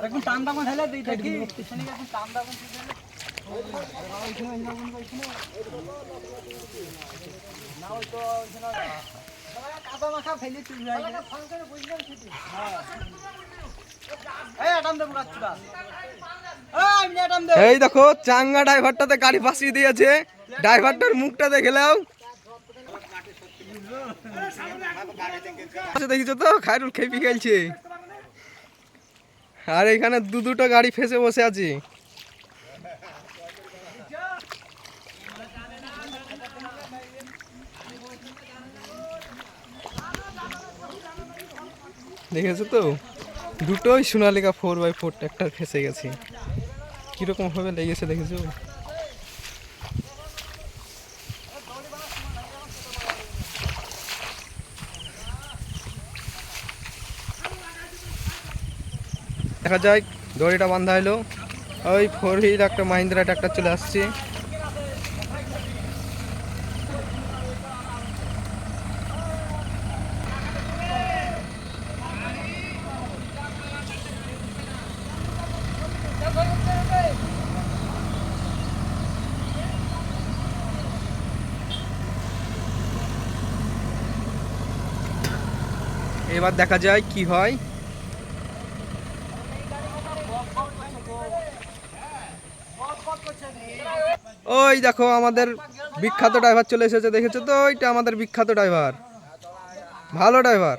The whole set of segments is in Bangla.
এখন টান দাম ঢালে দিই দেখি পিছনে এখন টান দাম না ওই তো কাদা মাখা ফেলে তুই এই দেখো চাঙ্গা ড্রাইভারটাতে গাড়ি ফাঁসিয়ে দিয়েছে। ড্রাইভারটার মুখটা দেখে নাও। দেখিছো তো খায়রুল খেপি খেলছে। আর এখানে দুটো গাড়ি ফেসে বসে আছে। দেখেছো তো দুটোই সোনালিকা 4x4 ট্রাক্টর ফেসে গেছে। কিরকম ভাবে লেগেছে দেখেছো। দেখা যায় দড়িটা বাঁধা হলো। ওই 4 হুইল একটা মাহিন্দ্রা ট্রাক্টর চলে আসছে। এবার দেখা যায় কি হয়। ওই দেখো আমাদের বিখ্যাত ড্রাইভার চলে এসেছে। দেখেছো তো ওইটা আমাদের বিখ্যাত ড্রাইভার, ভালো ড্রাইভার।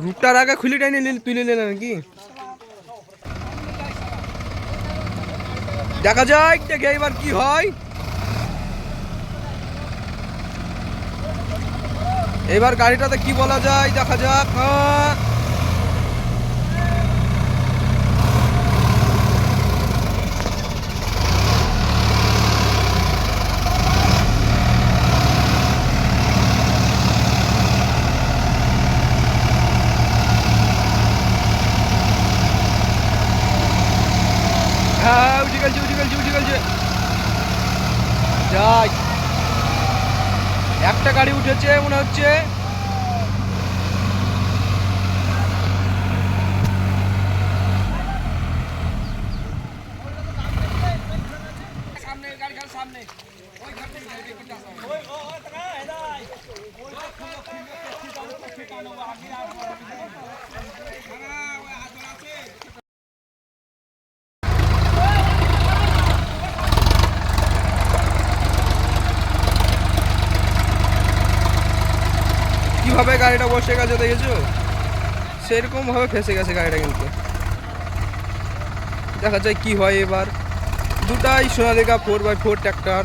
রুটটার আগে খুলে টাইনি তুলে নিলেন নাকি দেখা যাক দেখে এবার কি হয়। এবার গাড়িটাতে কি বলা যায় দেখা যাক। হ্যাঁ উঠে গেছে যাই। একটা গাড়ি উঠেছে মনে হচ্ছে। কিভাবে গাড়িটা বসে গেছে দেখেছো, সেরকম ভাবে ফেসে গেছে গাড়িটা। কিন্তু দেখা যায় কি হয় এবার। দুটাই সোনালিকা 4x4 ট্রাক্টর।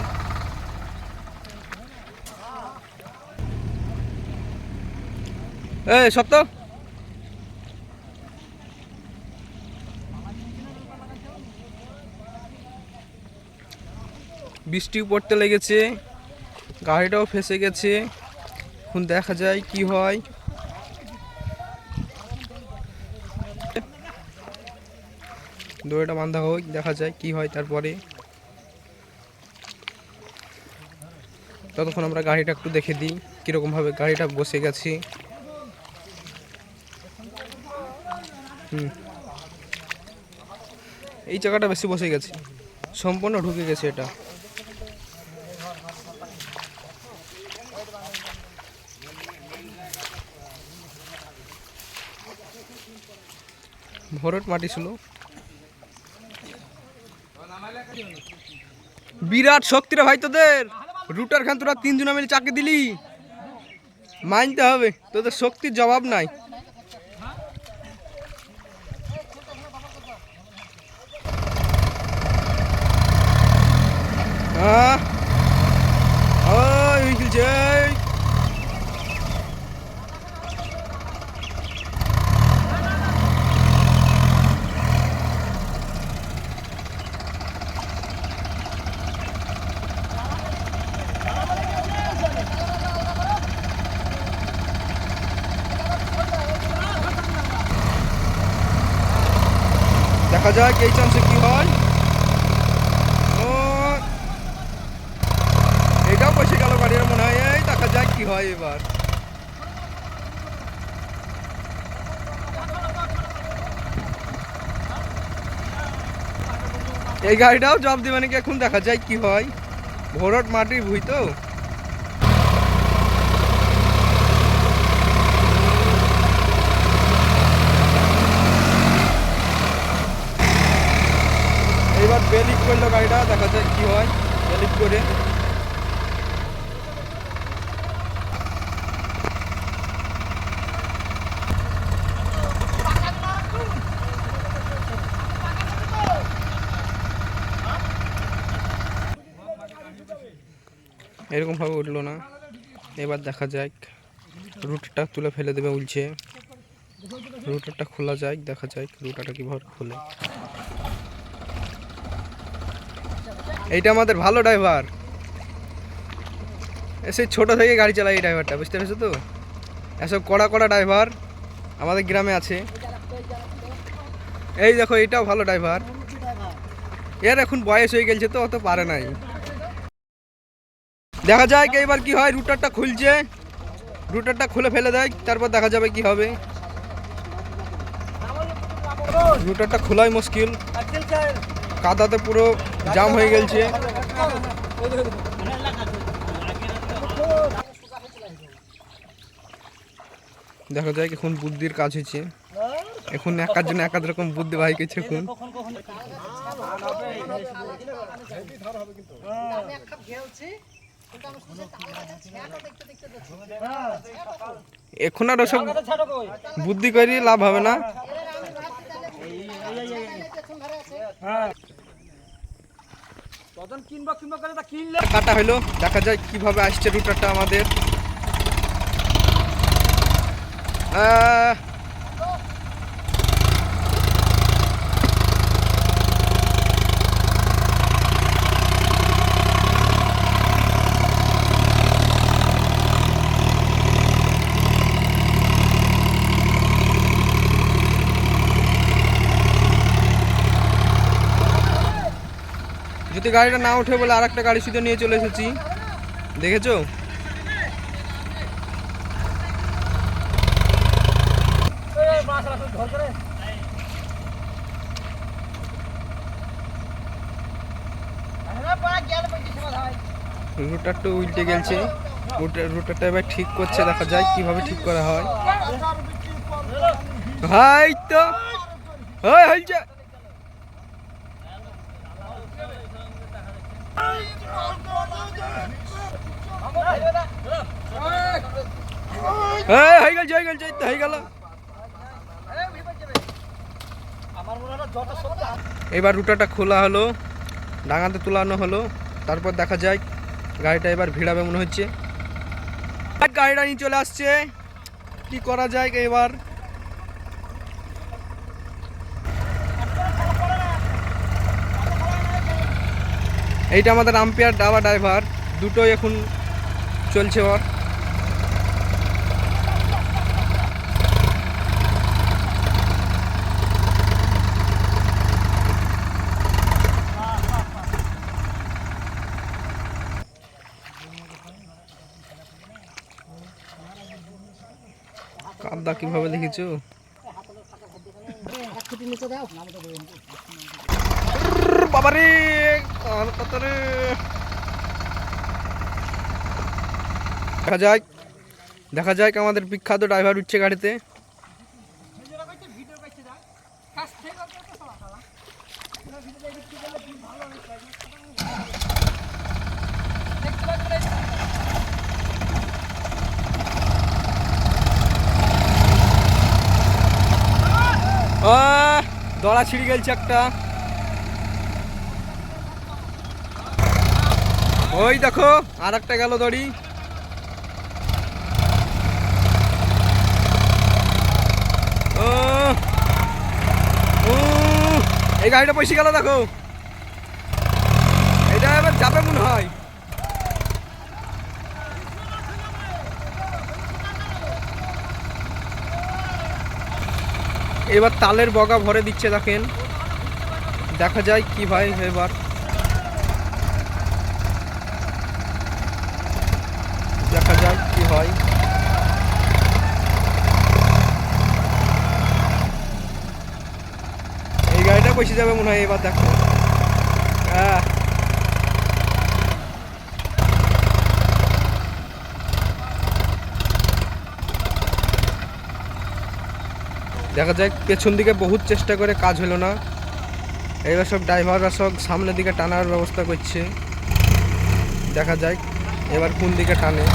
এই সত্য বৃষ্টি পড়তে লেগেছে, গাড়িটাও ফেসে গেছে। এখন দেখা যায় কি হয়। দড়িটা বাঁধা হোক, দেখা যায় কি হয় তারপরে। ততক্ষণ আমরা গাড়িটা একটু দেখে দিই কিরকম ভাবে গাড়িটা বসে গেছে। এই জায়গাটা বেশি বসে গেছে, সম্পূর্ণ ঢুকে গেছে এটা। ভরট মাটি ছিল। বিরাট শক্তিরা ভাই তোদের। রুটার খান তোরা 3 জন মিলে চাকে দিলি, মানতে হবে তোদের শক্তির জবাব নাই। দেখা যাক এই চান্সে কি হয়। ও এটাও বসে গেল গাড়ির মনে হয়। এই দেখা যাক কি হয় এবার। এই গাড়িটাও জব দিবে নাকি এখন, দেখা যায় কি হয়। ভোরট মাটির ভুই তো। এইবার বেলিক করলো গাড়িটা, দেখা যায় কি হয় বেলিক করে। এরকম ভাবে উঠলো না। এবার দেখা যাক, রুটারটা তুলে ফেলে দেবে উলছে। রুটারটা খোলা যাক, দেখা যাক রুটারটা কিভাবে খোলে। এইটা আমাদের ভালো ড্রাইভার, সেই ছোট থেকে গাড়ি চালায় এই ড্রাইভারটা, বুঝতে পেরেছো তো। এসব কড়া কড়া ড্রাইভার আমাদের গ্রামে আছে। এই দেখো এটাও ভালো ড্রাইভার, এর এখন বয়স হয়ে গেছে তো, অত পারে নাই। দেখা যায় এইবার কি হয়। রুটারটা খুলছে, রুটারটা খুলে ফেলে দেয়, তারপর দেখা যাবে কি হবে। রুটারটা খোলাই মুশকিল, কাদাতে পুরো জাম হয়ে গেছে। দেখা যায় এখন বুদ্ধির কাজ হয়েছে। এখন একার জন্য একাদ রকম বুদ্ধি বাহিক হয়েছে এখন। এখন আর ওসব বুদ্ধি করে লাভ হবে না। কাটা হলো, দেখা যায় কিভাবে আসছে রুটারটা আমাদের। যদি গাড়িটা না উঠে বলে আর একটা গাড়ি শুধু নিয়ে চলে এসেছি, দেখেছো। রুটারটা উল্টে গেছে, রুটারটা এবার ঠিক করছে, দেখা যায় কিভাবে ঠিক করা হয়। হাই তো হয়েছে। এবার রুটারটা খোলা হলো, ডাঙাতে তোলানো হলো, তারপর দেখা যায় গাড়িটা এবার ভিড়াবে মনে হচ্ছে। গাড়িটা নিয়ে চলে আসছে, কি করা যায় এবার। এইটা আমাদের আম্পিয়ার ডাবা ড্রাইভার, দুটোই এখন চলছে ওর। কাদা কিভাবে দেখেছো। বাবারে দেখা যায় আমাদের বিখ্যাত ড্রাইভার উঠছে গাড়িতে। দড়া ছিঁড়ে গেছে একটা, ওই দেখো আর একটা গেল দড়ি। এই গাড়িটা পয়সা গেল, দেখো এটা এবার যাবে মনে হয়। এবার তালের বগা ভরে দিচ্ছে দেখেন। দেখা যায় কি ভাই এবার। দেখা যাক কি হয়। এই গাড়িটা বসে যাবে মনে হয় এবার, দেখো। হ্যাঁ, দেখা যাক। পেছন দিকে বহুত চেষ্টা করে কাজ হলো না। এইবার সব ড্রাইভাররা সব সামনের দিকে টানার ব্যবস্থা করছে। দেখা যাক এবার কোন দিকে টানে।